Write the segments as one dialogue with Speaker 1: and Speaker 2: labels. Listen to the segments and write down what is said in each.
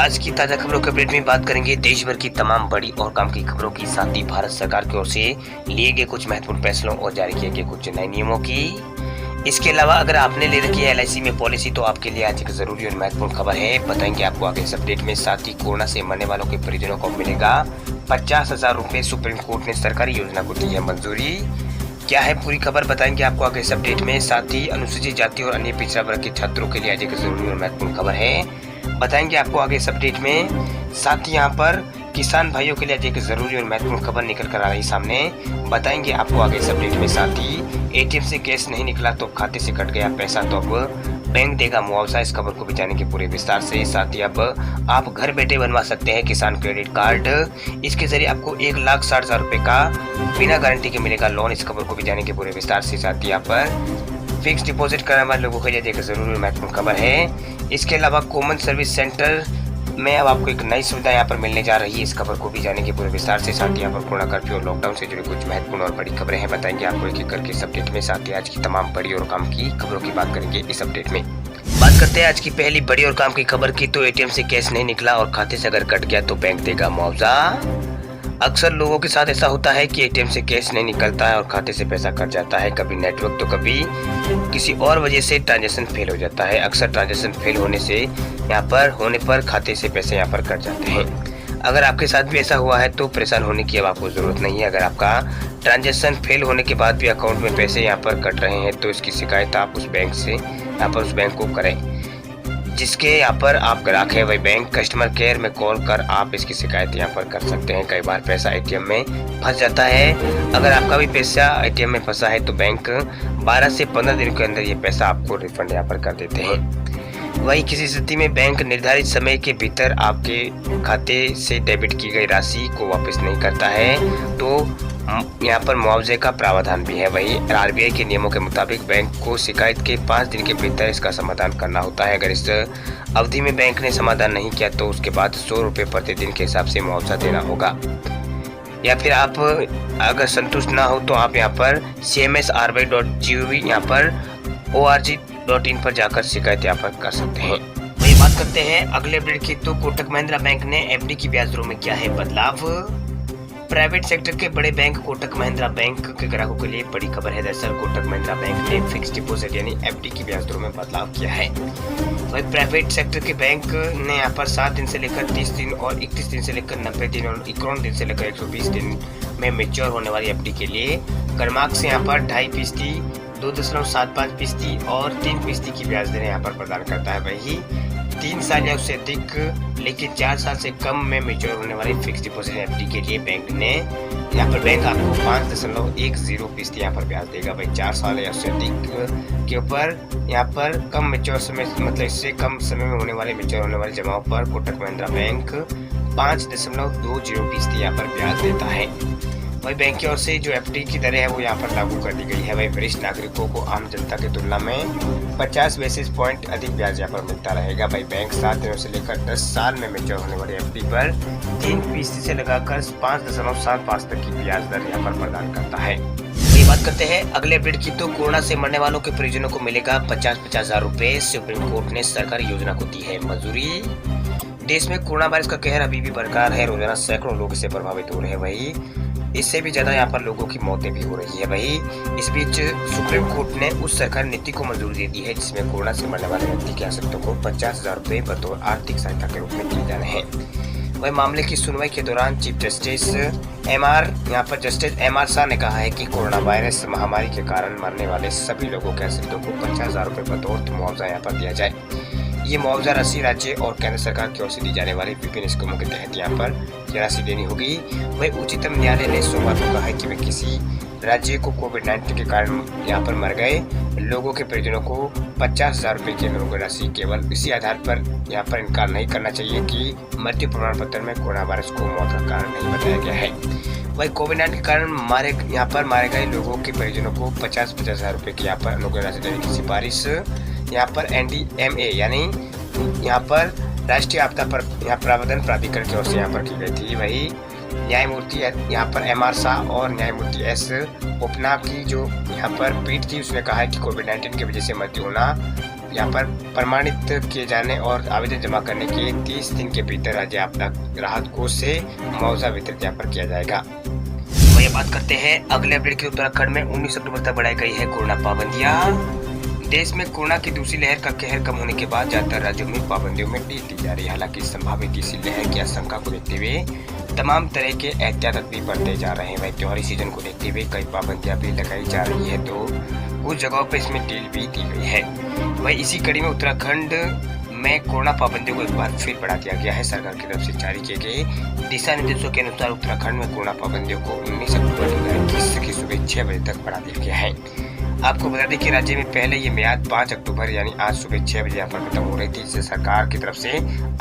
Speaker 1: आज की ताजा खबरों के अपडेट में बात करेंगे देश भर की तमाम बड़ी और काम की खबरों की, साथ ही भारत सरकार की ओर से लिए गए कुछ महत्वपूर्ण फैसलों और जारी किए गए कुछ नए नियमों की। इसके अलावा अगर आपने ले रखी है LIC में पॉलिसी तो आपके लिए आज एक जरूरी और महत्वपूर्ण खबर है, बताएंगे आपको आगे इस अपडेट में। साथ ही कोरोना से मरने वालों के परिजनों को मिलेगा 50,000 रुपए, सुप्रीम कोर्ट ने सरकारी योजना को दी है मंजूरी। क्या है पूरी खबर बताएंगे आपको आगे इस अपडेट में। साथ ही अनुसूचित जाति और अन्य पिछड़ा वर्ग के छात्रों के लिए आज एक जरूरी और महत्वपूर्ण खबर है, बताएंगे आपको आगे इस अपडेट में। साथ ही यहाँ पर किसान भाइयों के लिए आज एक जरूरी और महत्वपूर्ण खबर निकल कर आ रही सामने, बताएंगे आपको आगे इस अपडेट में। साथ ही ATM से कैश नहीं निकला तो खाते से कट गया पैसा तो अब बैंक देगा मुआवजा, इस खबर को भी जानेंगे पूरे विस्तार से। साथ ही अब आप घर बैठे बनवा सकते हैं किसान क्रेडिट कार्ड, इसके जरिए आपको 1,60,000 रुपए का बिना गारंटी के मिलेगा लोन, इस खबर को भी जानेंगे पूरे विस्तार से। साथ ही यहाँ पर फिक्स डिपॉजिट करने वाले लोगों के लिए एक जरूरी और महत्वपूर्ण खबर है। इसके अलावा कॉमन सर्विस सेंटर में अब आपको एक नई सुविधा यहाँ पर मिलने जा रही है, इस खबर को भी जानेंगे पूरे विस्तार से। साथ ही यहाँ पर कोरोना कर्फ्यू और लॉकडाउन से जुड़ी कुछ महत्वपूर्ण और बड़ी खबरें हैं, बताएंगे आपको एक एक करके इस अपडेट में। साथ ही आज की तमाम बड़ी और काम की खबरों की बात करेंगे इस अपडेट में। बात करते हैं आज की पहली बड़ी और काम की खबर की, तो ATM से कैश नहीं निकला और खाते से अगर कट गया तो बैंक देगा मुआवजा। अक्सर लोगों के साथ ऐसा होता है कि ATM से कैश नहीं निकलता है और खाते से पैसा कट जाता है, कभी नेटवर्क तो कभी किसी और वजह से ट्रांजैक्शन फेल हो जाता है। अक्सर ट्रांजैक्शन फेल होने पर खाते से पैसे यहाँ पर कट जाते हैं। अगर आपके साथ भी ऐसा हुआ है तो परेशान होने की अब आपको जरूरत नहीं है। अगर आपका ट्रांजैक्शन फेल होने के बाद भी अकाउंट में पैसे यहाँ पर कट रहे हैं तो इसकी शिकायत आप उस बैंक को करें जिसके यहाँ पर आप ग्राहक है। वही बैंक कस्टमर केयर में कॉल कर आप इसकी शिकायत यहाँ पर कर सकते हैं। कई बार पैसा ATM में फंस जाता है, अगर आपका भी पैसा ATM में फंसा है तो बैंक 12 से 15 दिन के अंदर ये पैसा आपको रिफंड यहाँ पर कर देते हैं। वही किसी स्थिति में बैंक निर्धारित समय के भीतर आपके खाते से डेबिट की गई राशि को वापस नहीं करता है तो यहाँ पर मुआवजे का प्रावधान भी है। वही RBI के नियमों के मुताबिक बैंक को शिकायत के 5 दिन के भीतर इसका समाधान करना होता है। अगर इस अवधि में बैंक ने समाधान नहीं किया तो उसके बाद 100 रुपये प्रतिदिन के हिसाब से मुआवजा देना होगा। या फिर आप अगर संतुष्ट ना हो तो आप यहाँ पर cmsrby.gov यहाँ पर org.in पर जाकर शिकायत यहाँ पर कर सकते हैं। वही बात करते हैं अगले अपडेट की, तो कोटक महिंद्रा बैंक ने FD की ब्याज दरों में किया है बदलाव। प्राइवेट सेक्टर के बड़े बैंक कोटक महिंद्रा बैंक के ग्राहकों के लिए बड़ी खबर है। दरअसल कोटक महिंद्रा बैंक ने फिक्स डिपॉजिट यानी FD की ब्याज दरों में बदलाव किया है। वही प्राइवेट सेक्टर के बैंक ने यहाँ पर 7 दिन से लेकर 30 दिन और 31 दिन से लेकर 90 दिन और 51 दिन से लेकर 120 दिन में मेच्योर होने वाली FD के लिए कर्माक से यहाँ पर 2.5%, 2.75% और 3% की ब्याज दरें यहाँ पर प्रदान करता है। वही 3 साल या उससे अधिक लेकिन 4 साल से कम में मेच्योर होने वाली फिक्स डिपॉजिट FD के लिए बैंक आपको 5.10% यहाँ पर ब्याज देगा। भाई 4 साल या उससे अधिक के ऊपर यहाँ पर कम मेच्योर समय मतलब इससे कम समय में होने वाले मेच्योर होने वाले जमाओं पर कोटक महिंद्रा बैंक 5.20% यहाँ पर ब्याज देता है। वही बैंक की ओर से जो FD की दरें है वो यहाँ पर लागू कर दी गई है। वही वरिष्ठ नागरिकों को आम जनता की तुलना में 50 बेसिस पॉइंट अधिक ब्याज यहाँ पर मिलता रहेगा। वही बैंक 7 दिनों से लेकर 10 साल में मेच्योर होने वाली FD पर 3% से लगाकर 5.75 तक की ब्याज दर यहाँ पर प्रदान करता है। ये बात करते हैं अगले अपडेट की, तो कोरोना से मरने वालों के परिजनों को मिलेगा 50,000 रुपए, सुप्रीम कोर्ट ने सरकारी योजना को दी है मंजूरी। देश में कोरोना वायरस का कहर अभी भी बरकरार है, रोजाना सैकड़ों लोग इससे प्रभावित हो रहे हैं। वही इससे भी ज्यादा यहाँ पर लोगों की मौतें भी हो रही है। वही इस बीच सुप्रीम कोर्ट ने उस सरकारी नीति को मंजूरी दे दी है जिसमें कोरोना से मरने वाले व्यक्ति के आश्रितों को 50,000 रुपए बतौर आर्थिक सहायता के रूप में दिए जा रहे हैं। वही मामले की सुनवाई के दौरान चीफ जस्टिस MR शाह ने कहा है कि कोरोना वायरस महामारी के कारण मरने वाले सभी लोगों के आश्रितों को 50,000 रुपए बतौर मुआवजा यहाँ पर दिया जाए। ये मुआवजा राशि राज्य और केंद्र सरकार की ओर से दी जाने वाली विभिन्न स्कीमों के तहत यहाँ पर यह राशि देनी होगी। वही उच्चतम न्यायालय ने सोमवार को कहा है कि वे किसी राज्य को कोविड-19 के कारण यहाँ पर मर गए लोगों के परिजनों को 50,000 रुपए की अनुग्रह राशि केवल इसी आधार पर यहाँ पर इनकार नहीं करना चाहिए कि मृत्यु प्रमाण पत्र में कोरोना वायरस को मौत का कारण नहीं बताया गया है। वही कोविड-19 के कारण मारे गए लोगों के परिजनों को 50,000 रुपए की यहाँ पर अनुग्रह राशि देने की सिफारिश यहाँ पर NDMA यानी यहाँ पर राष्ट्रीय आपदा पर यहाँ प्रावधान प्राधिकरण की ओर से यहाँ पर की गई थी। वही न्यायमूर्ति यहाँ पर MR शाह और न्यायमूर्ति S बोपन्ना की जो यहाँ पर पीठ थी उसने कहा है कि कोविड-19 की वजह से मृत्यु होना यहाँ पर प्रमाणित किए जाने और आवेदन जमा करने के 30 दिन के भीतर राज्य आपदा राहत कोष से मुआवजा वितरित यहाँ पर किया जाएगा। वही बात करते हैं अगले अपडेट की। उत्तराखंड में 19 अक्टूबर तक बढ़ाई गई है कोरोना पाबंदियां। देश में कोरोना की दूसरी लहर का कहर कम होने के बाद ज्यादातर राज्यों में पाबंदियों में ढील दी जा रही है। हालांकि संभावित तीसरी लहर की आशंका को देखते हुए तमाम तरह के एहतियात भी बढ़ते जा रहे हैं। वही त्योहारी सीजन को देखते हुए कई पाबंदियां भी लगाई जा रही है, तो कुछ जगहों पर इसमें ढील भी दी गई है। वही इसी कड़ी में उत्तराखंड में कोरोना पाबंदियों को एक बार फिर बढ़ा दिया गया है। सरकार की तरफ से जारी किए गए दिशा निर्देशों के अनुसार उत्तराखंड में कोरोना पाबंदियों को 19 अक्टूबर की सुबह 6 बजे तक बढ़ा दिया गया है। आपको बता दें कि राज्य में पहले ये मियाद 5 अक्टूबर यानी आज सुबह 6 बजे यहाँ पर खत्म हो रही थी, जिसे सरकार की तरफ से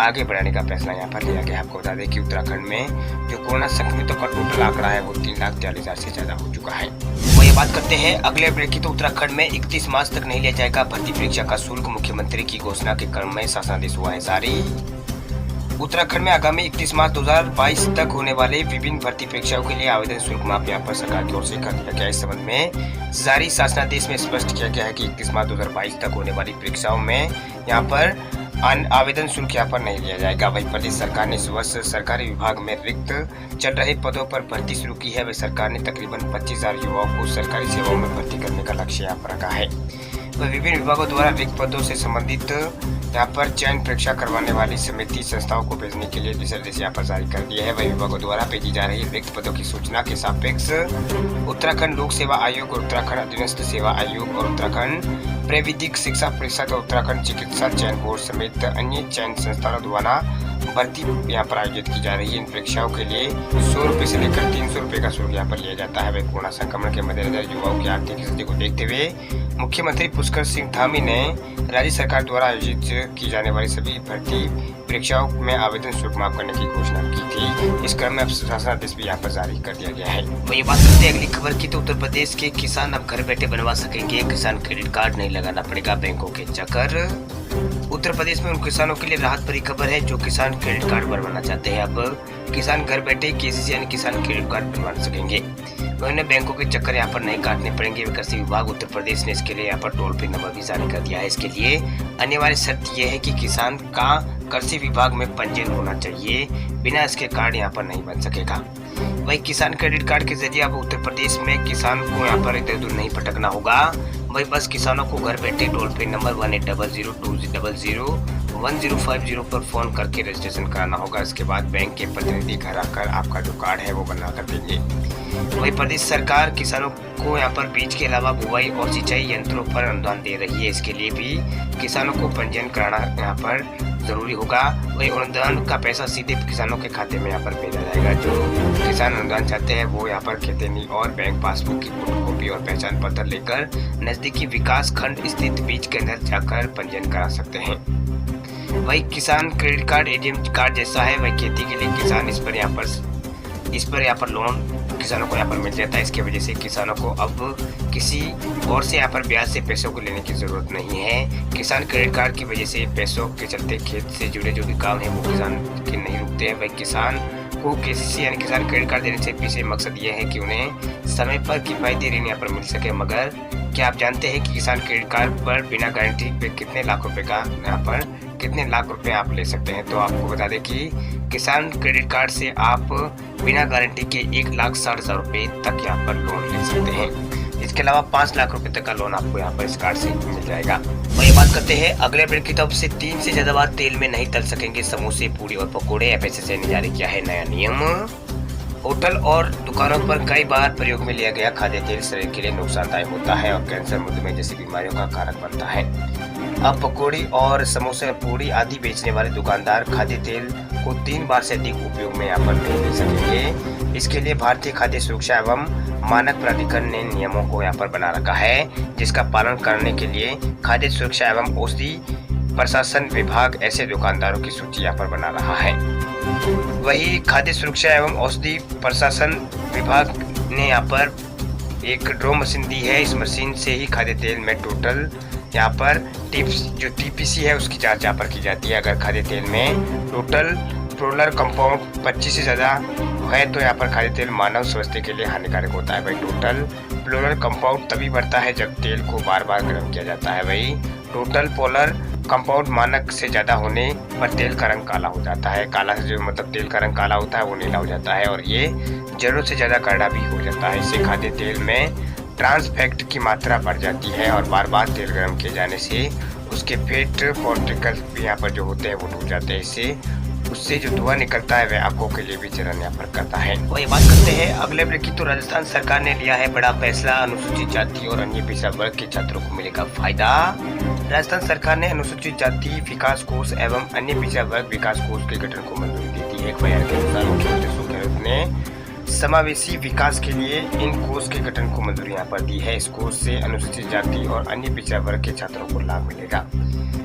Speaker 1: आगे बढ़ाने का फैसला यहाँ पर लिया गया। आपको बता दें कि उत्तराखंड में जो कोरोना संक्रमितों का टोटल आंकड़ा है वो 3,43,000 से ज्यादा हो चुका है। वही बात करते हैं अगले अपडेट की। तो उत्तराखंड में 31 मार्च तक नहीं लिया जाएगा भर्ती परीक्षा का शुल्क। मुख्यमंत्री की घोषणा के क्रम में शासनादेश हुआ है जारी। उत्तराखंड में आगामी 31 मार्च 2022 तक होने वाले विभिन्न भर्ती परीक्षाओं के लिए आवेदन शुल्क माफ यहाँ पर सरकार की ओर से कर दिया गया। इस संबंध में जारी शासनादेश में स्पष्ट किया गया है कि 31 मार्च 2022 तक होने वाली परीक्षाओं में यहाँ पर आवेदन शुल्क यहाँ पर नहीं लिया जाएगा। वही प्रदेश सरकार ने इस वर्ष सरकारी विभाग में रिक्त चल रहे पदों पर भर्ती शुरू की है। वही सरकार ने तकरीबन 25,000 युवाओं को सरकारी सेवाओं में भर्ती करने का लक्ष्य यहाँ पर रखा है। वह विभिन्न विभागों द्वारा रिक्त पदों से संबंधित यहाँ पर चयन परीक्षा करवाने वाली समिति संस्थाओं को भेजने के लिए दिशा निर्देश यहाँ पर जारी कर दिया है। वही विभागों द्वारा भेजी जा रही रिक्त पदों की सूचना के सापेक्ष उत्तराखंड लोक सेवा आयोग और उत्तराखंड अधीनस्थ सेवा आयोग और उत्तराखंड प्राविधिक शिक्षा परिषद और उत्तराखंड चिकित्सा चयन बोर्ड समेत अन्य चयन संस्थानों द्वारा भर्ती यहाँ पर आयोजित की जा रही है। इन परीक्षाओं के लिए 100 रुपए से लेकर 300 रुपए का शुल्क यहाँ पर लिया जाता है। वही कोरोना संक्रमण के मद्देनजर युवाओं की आर्थिक स्थिति को देखते हुए मुख्यमंत्री पुष्कर सिंह धामी ने राज्य सरकार द्वारा आयोजित की जाने वाली सभी भर्ती परीक्षाओं में आवेदन शुल्क माफ करने की घोषणा की थी। इस क्रम में अब शासनादेश भी यहाँ पर जारी कर दिया गया है। वही बात करते हैं अगली खबर की। तो उत्तर प्रदेश के किसान अब घर बैठे बनवा सकेंगे किसान क्रेडिट कार्ड, नहीं लगाना पड़ेगा बैंकों के चक्कर। उत्तर प्रदेश में उन किसानों के लिए राहत भरी खबर है जो किसान क्रेडिट कार्ड बनवाना चाहते हैं। अब किसान घर बैठे केसीसी यानी किसान क्रेडिट कार्ड बनवा सकेंगे। उन्हें बैंकों के चक्कर यहाँ पर नहीं काटने पड़ेंगे। कृषि विभाग उत्तर प्रदेश ने इसके लिए यहाँ पर टोल फ्री नंबर भी जारी कर दिया है। इसके लिए अनिवार्य शर्त यह है कि किसान का कृषि विभाग में पंजीयन होना चाहिए, बिना इसके कार्ड यहाँ पर नहीं बन सकेगा। वही किसान क्रेडिट कार्ड के जरिए अब उत्तर प्रदेश में किसान को यहाँ पर इधर उधर नहीं भटकना होगा। वही बस किसानों को घर बैठे टोल फ्री नंबर 1800-200-1050 पर फोन करके रजिस्ट्रेशन कराना होगा। इसके बाद बैंक के प्रतिनिधि घर आकर आपका जो कार्ड है वो बना कर देंगे। वही प्रदेश सरकार किसानों को यहाँ पर बीज के अलावा बुआई और सिंचाई यंत्रों पर अनुदान दे रही है। इसके लिए भी किसानों को पंजीयन कराना यहाँ पर जरूरी होगा। वही अनुदान का पैसा सीधे किसानों के खाते में यहाँ पर भेजा जाएगा। जो किसान अनुदान चाहते हैं वो यहाँ पर खेतनी और बैंक पासबुक की फोटोकॉपी और पहचान पत्र लेकर नजदीकी विकास खंड स्थित बीज केंद्र जाकर पंजीयन करा सकते हैं। वही किसान क्रेडिट कार्ड एटीएम कार्ड जैसा है। वही खेती के लिए किसान इस पर यहाँ पर लोन किसानों को यहाँ पर मिल जाता है। इसकी वजह से किसानों को अब किसी और से यहाँ पर ब्याज से पैसों को लेने की जरूरत नहीं है। किसान क्रेडिट कार्ड की वजह से पैसों के चलते खेत से जुड़े जो भी काम है वो किसान के नहीं रुकते हैं। वही किसान को केसीसी यानी किसान क्रेडिट कार्ड देने से पीछे मकसद ये है कि उन्हें समय पर किफायती ऋण यहाँ पर मिल सके। मगर क्या आप जानते हैं कि किसान क्रेडिट कार्ड पर बिना गारंटी पे कितने लाख रुपए आप ले सकते हैं? तो आपको बता दें कि किसान क्रेडिट कार्ड से आप बिना गारंटी के 1,60,000 रुपए तक यहाँ पर लोन ले सकते हैं। इसके अलावा 5 लाख रुपए तक का लोन आपको यहाँ पर इस कार्ड से मिल जाएगा। वही बात करते हैं अगले अपडेट की। तरफ से 3 से ज्यादा बार तेल में नहीं तल सकेंगे समोसे, पूरी और पकौड़े। एफएसएसए ने जारी किया है नया नियम। होटल और दुकानों पर कई बार प्रयोग में लिया गया खाद्य तेल शरीर के लिए नुकसानदायक होता है और कैंसर, मधुमेह जैसी बीमारियों का कारक बनता है। अब पकौड़ी और समोसे, पूरी आदि बेचने वाले दुकानदार खाद्य तेल को 3 बार से अधिक उपयोग में यहाँ पर नहीं ले सकेंगे। इसके लिए भारतीय खाद्य सुरक्षा एवं मानक प्राधिकरण ने नियमों को यहाँ पर बना रखा है, जिसका पालन करने के लिए खाद्य सुरक्षा एवं औषधि प्रशासन विभाग ऐसे दुकानदारों की सूची यहाँ पर बना रहा है। वही खाद्य सुरक्षा एवं औषधि प्रशासन विभाग ने यहाँ पर एक ड्रो मशीन दी है। इस मशीन से ही खाद्य तेल में टोटल यहाँ पर जो टीपीसी है उसकी जांच यहाँ पर की जाती है। अगर खाद्य तेल में टोटल प्रोलर कंपाउंड 25 से ज़्यादा है तो यहाँ पर खाद्य तेल मानव स्वास्थ्य के लिए हानिकारक होता है। वही टोटल प्रोलर कंपाउंड तभी बढ़ता है जब तेल को बार बार गर्म किया जाता है। वही टोटल पोलर कंपाउंड मानक से ज़्यादा होने पर तेल का रंग काला हो जाता है। काला से जो मतलब तेल का रंग काला होता है वो नीला हो जाता है और ये ज़रूरत से ज़्यादा कड़वा भी हो जाता है। इससे खाद्य तेल में ट्रांस फैट की मात्रा बढ़ जाती है और बार बार तेल गर्म किए जाने से उसके फैट पार्टिकल्स भी यहाँ पर जो होते हैं वो टूट जाते हैं। इससे उससे जो धुआं निकलता है वह आंखों के लिए भी जलन यहाँ पर करता है। वही बात करते हैं अगले ब्रेक की। तो राजस्थान सरकार ने लिया है बड़ा फैसला, अनुसूचित जाति और अन्य पिछड़ा वर्ग के छात्रों को मिलेगा फायदा। राजस्थान सरकार ने अनुसूचित जाति विकास कोष एवं अन्य पिछड़ा वर्ग विकास कोष के गठन को मंजूरी दे दी है। एक बयान के अनुसार मुख्यमंत्री अशोक गहलोत ने समावेशी विकास के लिए इन कोष के गठन को मंजूरी यहाँ पर दी है। इस कोष से अनुसूचित जाति और अन्य पिछड़ा वर्ग के छात्रों को लाभ मिलेगा।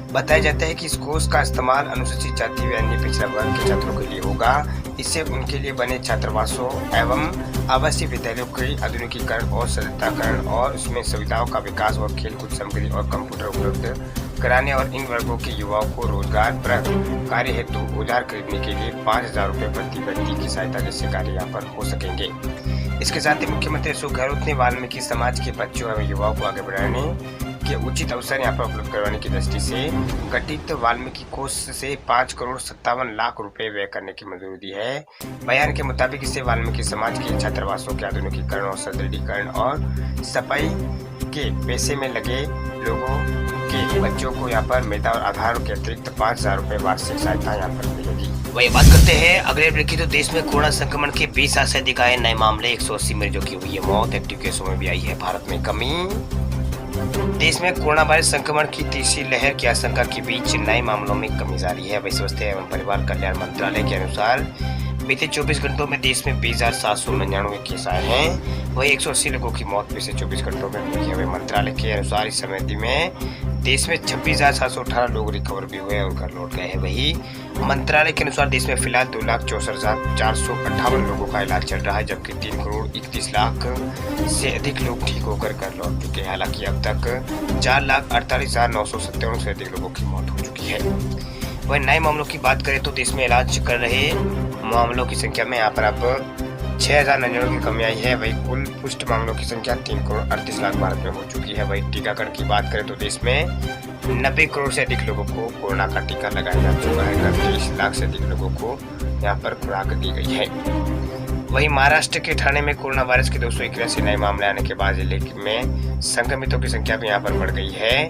Speaker 1: बताया जाता है कि इस कोष का इस्तेमाल अनुसूचित जाति व अन्य पिछड़ा वर्ग के छात्रों के लिए होगा। इससे उनके लिए बने छात्रावासों एवं आवासीय विद्यालयों के आधुनिकीकरण और सशक्तिकरण और उसमें सुविधाओं का विकास और खेलकूद सामग्री और कंप्यूटर उपलब्ध कराने और इन वर्गों के युवाओं को रोजगार परक कार्य हेतु औजार खरीदने के लिए 5,000 रुपये प्रति व्यक्ति की सहायता जैसे कार्य यहाँ पर हो सकेंगे। इसके साथ ही मुख्यमंत्री अशोक गहलोत ने वाल्मीकि समाज के बच्चों एवं युवाओं को आगे बढ़ाने के उचित अवसर यहाँ पर उपलब्ध करवाने की दृष्टि से गठित वाल्मीकि कोष से 5,57,00,000 रुपए व्यय करने की मंजूरी दी है। बयान के मुताबिक इससे वाल्मीकि समाज के छात्रावासों के आधुनिकीकरण और सुदृढ़ीकरण और सफाई के पैसे में लगे लोगों के बच्चों को यहाँ पर मेधा और आधार के अतिरिक्त 5,000 रुपए वार्षिक सहायता यहाँ पर मिलेगी। वही बात करते हैं अगले ब्रेक की। तो देश में कोरोना संक्रमण के 20 से अधिक आए नए मामले, 180 मरीजों की हुई है मौत। एक्टिव केसों में भी आई है भारत में कमी। देश में कोरोना वायरस संक्रमण की तीसरी लहर की आशंका के बीच नए मामलों में कमी जारी है। वैश्विक स्वास्थ्य एवं परिवार कल्याण मंत्रालय के अनुसार बीते 24 घंटों में देश में 20,799 केस आए हैं। वही 180 लोगों की मौत पिछले 24 घंटों में हुई है। मंत्रालय के अनुसार इस समय में देश में 26,718 लोग रिकवर भी हुए और घर लौट गए हैं। वही मंत्रालय के अनुसार देश में फिलहाल 2,64,458 लोगों का इलाज चल रहा है, जबकि 3,31,00,000 से अधिक लोग ठीक होकर घर लौट चुके हैं। हालांकि अब तक 4,48,997 से अधिक लोगों की मौत हो चुकी है। वही नए मामलों की बात करें तो देश में इलाज कर रहे मामलों की संख्या में यहाँ पर अब 6,099 की कमी आई है। वही कुल पुष्ट मामलों की संख्या 3,38,00,000 भारत में हो चुकी है। वही टीकाकरण की बात करें तो देश में 90 करोड़ से अधिक लोगों को कोरोना का टीका लगाया जा चुका है। 30 लाख से अधिक लोगों को यहाँ पर खुराक दी गई है। वही महाराष्ट्र के ठाणे में कोरोना वायरस के 281 नए मामले आने के बाद जिले में संक्रमितों की संख्या भी यहाँ पर बढ़ गई है।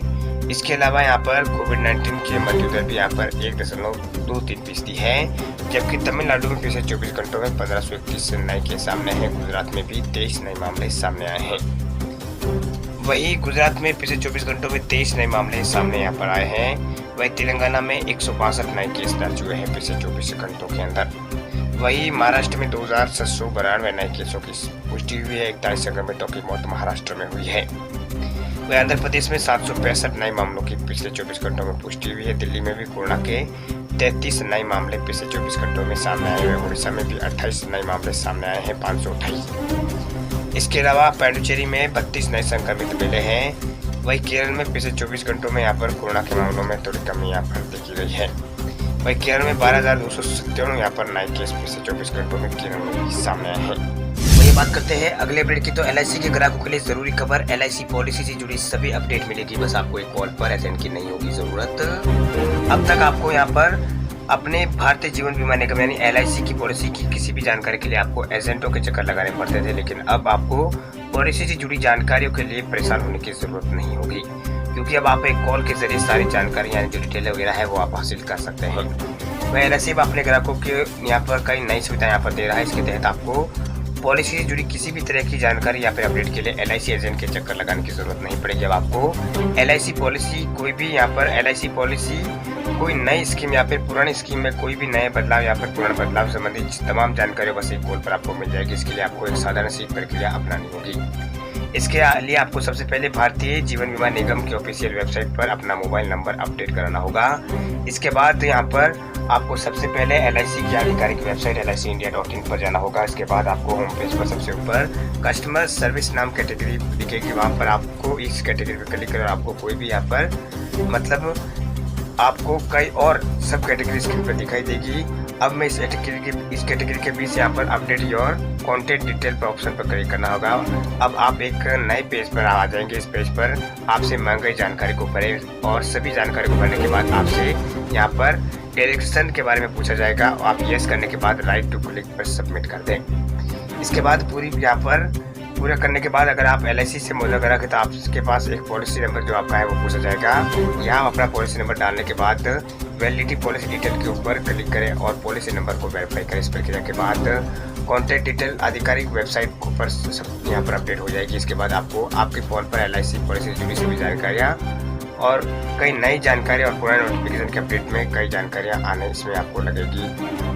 Speaker 1: इसके अलावा यहाँ पर कोविड-19 की मृत्यु दर भी यहाँ पर 1.23% है, जबकि तमिलनाडु में पिछले 24 घंटों में 1,531 नए केस सामने हैं। गुजरात में भी 23 नए मामले सामने आए हैं। वही गुजरात में पिछले 24 घंटों में 23 नए मामले सामने यहाँ पर आए हैं। वही तेलंगाना में 162 नए केस दर्ज हुए हैं पिछले 24 घंटों के अंदर। वही महाराष्ट्र में 2,792 नए केसों की पुष्टि हुई है। 41 संक्रमितों की मौत महाराष्ट्र में हुई है। वही आंध्र प्रदेश में 765 नए मामलों की पिछले 24 घंटों में पुष्टि हुई है। दिल्ली में भी कोरोना के 33 नए मामले पिछले 24 घंटों में सामने आए हुए। उड़ीसा में भी 28 नए मामले सामने आए हैं, 528। इसके अलावा पांडिचेरी में 32 नए संक्रमित मिले हैं। वही केरल में पिछले 24 घंटों में यहाँ पर कोरोना के मामलों में थोड़ी कमी यहाँ पर देखी गई है। वही केरल में 12,297 यहाँ पर नए केस पिछले 24 घंटों में केरल में भी सामने आए हैं। वही बात करते हैं अगले अपडेट की। तो LIC के ग्राहकों के लिए जरूरी खबर, LIC पॉलिसी से जुड़ी सभी अपडेट मिलेगी, बस आपको एक कॉल पर एजेंट की नहीं होगी जरूरत। अब तक आपको यहाँ पर अपने भारतीय जीवन बीमा निगम यानी LIC की पॉलिसी की किसी भी जानकारी के लिए आपको एजेंटों के चक्कर लगाने पड़ते थे, लेकिन अब आपको पॉलिसी से जुड़ी जानकारियों के लिए परेशान होने की जरूरत नहीं होगी, क्योंकि अब आप एक कॉल के जरिए सारी जानकारी यानी जो डिटेल वगैरह है वो आप हासिल कर सकते हैं। वह LIC अपने ग्राहकों के यहाँ पर कई नई सुविधा यहाँ पर दे रहा है। इसके तहत आपको पॉलिसी से जुड़ी किसी भी तरह की जानकारी या फिर अपडेट के लिए LIC एजेंट के चक्कर लगाने की जरूरत नहीं पड़ेगी। अब आपको LIC पॉलिसी कोई भी यहाँ पर LIC पॉलिसी कोई नई स्कीम या फिर पुरानी स्कीम में कोई भी नए बदलाव या फिर पुराने बदलाव संबंधित तमाम जानकारी बस एक कॉल पर आपको मिल जाएगी। इसके लिए आपको एक साधारण सी प्रक्रिया अपनानी होगी। इसके लिए आपको सबसे पहले भारतीय जीवन बीमा निगम की ऑफिशियल वेबसाइट पर अपना मोबाइल नंबर अपडेट कराना होगा। इसके बाद यहाँ पर आपको सबसे पहले LIC की आधिकारिक वेबसाइट licindia.in पर जाना होगा। इसके बाद आपको होम पेज पर सबसे ऊपर कस्टमर सर्विस नाम कैटेगरी दिखेगी। वहाँ पर आपको इस कैटेगरी पर क्लिक कर आपको कोई भी यहाँ पर मतलब आपको कई और सब कैटेगरी स्क्रीन पर दिखाई देगी। अब मैं इस कैटेगरी के बीच यहाँ पर अपडेट योर कॉन्टेक्ट डिटेल पर ऑप्शन पर क्लिक करना होगा। अब आप एक नए पेज पर आ जाएंगे। इस पेज पर आपसे मांगी गई जानकारी को भरें और सभी जानकारी को भरने के बाद आपसे यहाँ पर डायरेक्शन के बारे में पूछा जाएगा। आप यस करने के बाद राइट टू क्लिक पर सबमिट कर दें। इसके बाद पूरा करने के बाद अगर आप LIC से मुलाकात रखें तो आपके पास एक पॉलिसी नंबर जो आपका है वो पूछा जाएगा। यहाँ अपना पॉलिसी नंबर डालने के बाद वैलिडिटी पॉलिसी डिटेल के ऊपर क्लिक करें और पॉलिसी नंबर को वेरीफाई करें। इस प्रक्रिया के बाद कॉन्टैक्ट डिटेल आधिकारिक वेबसाइट के ऊपर सब यहाँ पर अपडेट हो जाएगी। इसके बाद आपको आपके फ़ोन पर LIC पॉलिसी से जुड़ी सभी जानकारियाँ और कई नई जानकारी और पुराने नोटिफिकेशन के अपडेट में कई जानकारियाँ आने इसमें आपको लगेगी।